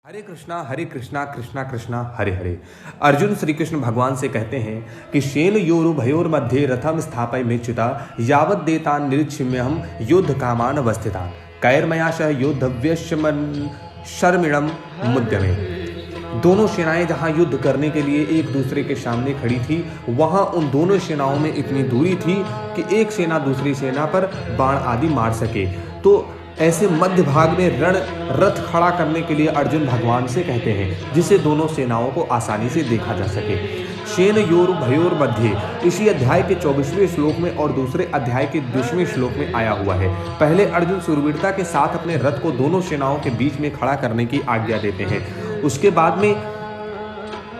हरे कृष्णा कृष्णा कृष्णा हरे हरे। अर्जुन श्री कृष्ण भगवान से कहते हैं कि शेन योरु भयोर मध्य रथम स्थापय मेच्युता यावत देतान निरीक्षम्यहम युद्ध कामान अवस्थितान कैर्मयाश योद्धव्यश्यमन शर्मिणम मुद्यमे। दोनों सेनाएं जहां युद्ध करने के लिए एक दूसरे के सामने खड़ी थी, वहां उन दोनों सेनाओं में इतनी दूरी थी कि एक सेना दूसरी सेना पर बाण आदि मार सके। तो ऐसे मध्य भाग में रथ खड़ा करने के लिए अर्जुन भगवान से कहते हैं, जिससे दोनों सेनाओं को आसानी से देखा जा सके। शेन योर भयोर मध्य इसी अध्याय के 24वें श्लोक में और दूसरे अध्याय के 20वें श्लोक में आया हुआ है। पहले अर्जुन शूरवीरता के साथ अपने रथ को दोनों सेनाओं के बीच में खड़ा करने की आज्ञा देते हैं। उसके बाद में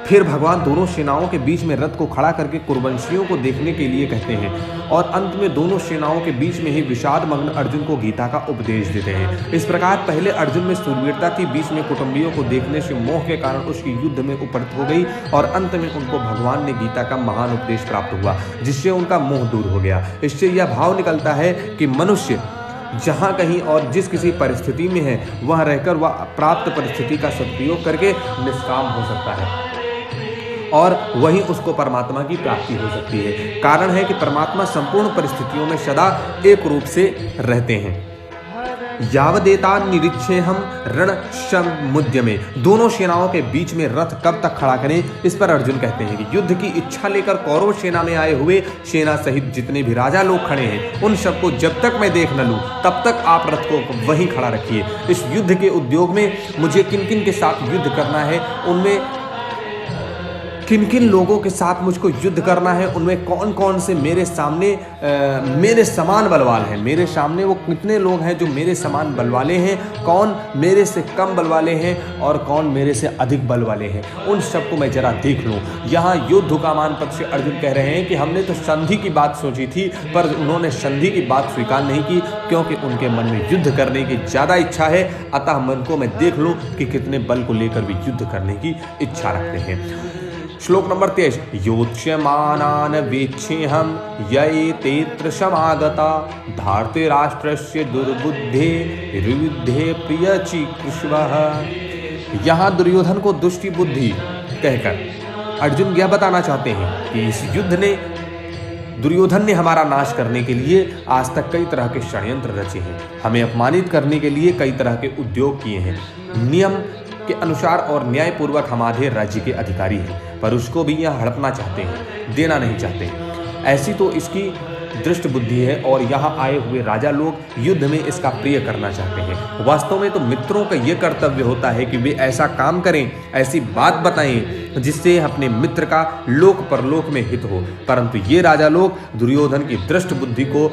फिर भगवान दोनों सेनाओं के बीच में रथ को खड़ा करके कुरुवंशियों को देखने के लिए कहते हैं और अंत में दोनों सेनाओं के बीच में ही विषाद मग्न अर्जुन को गीता का उपदेश देते हैं। इस प्रकार पहले अर्जुन में शूरवीरता थी, बीच में कुटुंबियों को देखने से मोह के कारण उसकी युद्ध में उपरत हो गई और अंत में उनको भगवान ने गीता का महान उपदेश प्राप्त हुआ, जिससे उनका मोह दूर हो गया। इससे यह भाव निकलता है कि मनुष्य जहाँ कहीं और जिस किसी परिस्थिति में है, वह रहकर वह प्राप्त परिस्थिति का सदुपयोग करके निष्काम हो सकता है और वहीं उसको परमात्मा की प्राप्ति हो सकती है। कारण है कि परमात्मा संपूर्ण परिस्थितियों में सदा एक रूप से रहते हैं। यावदेता निरीक्षे हम रण समुद्य में, दोनों सेनाओं के बीच में रथ कब तक खड़ा करें, इस पर अर्जुन कहते हैं कि युद्ध की इच्छा लेकर कौरव सेना में आए हुए सेना सहित जितने भी राजा लोग खड़े हैं, उन सबको जब तक मैं देख न लूं तब तक आप रथ को वहीं खड़ा रखिए। इस युद्ध के उद्योग में मुझे किन किन के साथ युद्ध करना है, उनमें किन किन लोगों के साथ मुझको युद्ध करना है, उनमें कौन कौन से मेरे सामने मेरे समान बलवान हैं, मेरे सामने वो कितने लोग हैं जो मेरे समान बल वाले हैं, कौन मेरे से कम बल वाले हैं और कौन मेरे से अधिक बल वाले हैं, उन सबको मैं जरा देख लूँ। यहाँ युद्ध का मान पद से अर्जुन कह रहे हैं कि हमने तो संधि की बात सोची थी, पर उन्होंने संधि की बात स्वीकार नहीं की, क्योंकि उनके मन में युद्ध करने की ज़्यादा इच्छा है। अतः मन को मैं देख लूँ कि कितने बल को लेकर भी युद्ध करने की इच्छा रखते हैं। श्लोक नंबर 23, योच्यमानान वीक्षेहम ययेतेत्र समागता धार्ते राष्ट्रस्य दुर्बुद्धे रुद्धे प्रियचिकृष्वः। यहाँ दुर्योधन को दुष्टि बुद्धि कहकर अर्जुन यह बताना चाहते हैं कि इस युद्ध ने दुर्योधन ने हमारा नाश करने के लिए आज तक कई तरह के षड्यंत्र रचे हैं, हमें अपमानित करने के लिए कई तरह के उद्योग किए हैं। नियम के अनुसार और न्यायपूर्वक हम आधे राज्य के अधिकारी हैं, पर उसको भी यह हड़पना चाहते हैं, देना नहीं चाहते। ऐसी तो इसकी दृष्ट बुद्धि है और यहाँ आए हुए राजा लोग युद्ध में इसका प्रिय करना चाहते हैं। वास्तव में तो मित्रों का यह कर्तव्य होता है कि वे ऐसा काम करें, ऐसी बात बताएं जिससे अपने मित्र का लोक परलोक में हित हो, परंतु ये राजा लोग दुर्योधन की दृष्ट बुद्धि को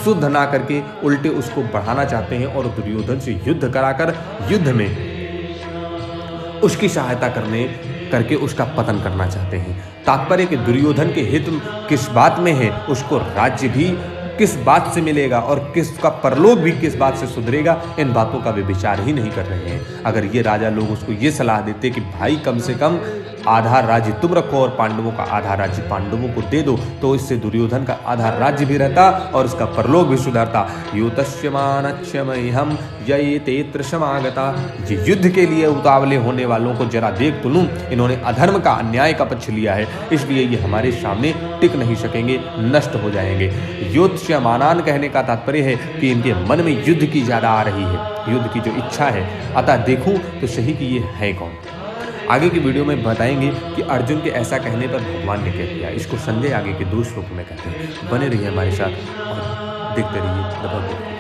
शुद्ध ना करके उल्टे उसको बढ़ाना चाहते हैं और दुर्योधन से युद्ध कराकर युद्ध में उसकी सहायता करके उसका पतन करना चाहते हैं। तात्पर्य कि दुर्योधन के हित किस बात में है, उसको राज्य भी किस बात से मिलेगा और किसका परलोक भी किस बात से सुधरेगा, इन बातों का वे विचार ही नहीं कर रहे हैं। अगर ये राजा लोग उसको ये सलाह देते कि भाई कम से कम आधा राज्य तुम रखो और पांडवों का आधा राज्य पांडवों को दे दो, तो इससे दुर्योधन का आधा राज्य भी रहता और उसका परलोक भी सुधरता। योतस्यमानच्यमह्यम ययेतेत्र समागता। ये युद्ध के लिए उतावले होने वालों को जरा देख तो लूं, इन्होंने अधर्म का अन्याय का पक्ष लिया है, इसलिए ये हमारे सामने टिक नहीं सकेंगे, नष्ट हो जाएंगे। योत्स्यमानान कहने का तात्पर्य है कि इनके मन में युद्ध की ज्यादा आ रही है, युद्ध की जो इच्छा है, अतः देखूं तो सही कि ये है कौन। आगे की वीडियो में बताएंगे कि अर्जुन के ऐसा कहने पर भगवान ने क्या किया। इसको संजय आगे के 2 श्लोक में कहते हैं। बने रहिए हमारे साथ और देखते रहिए।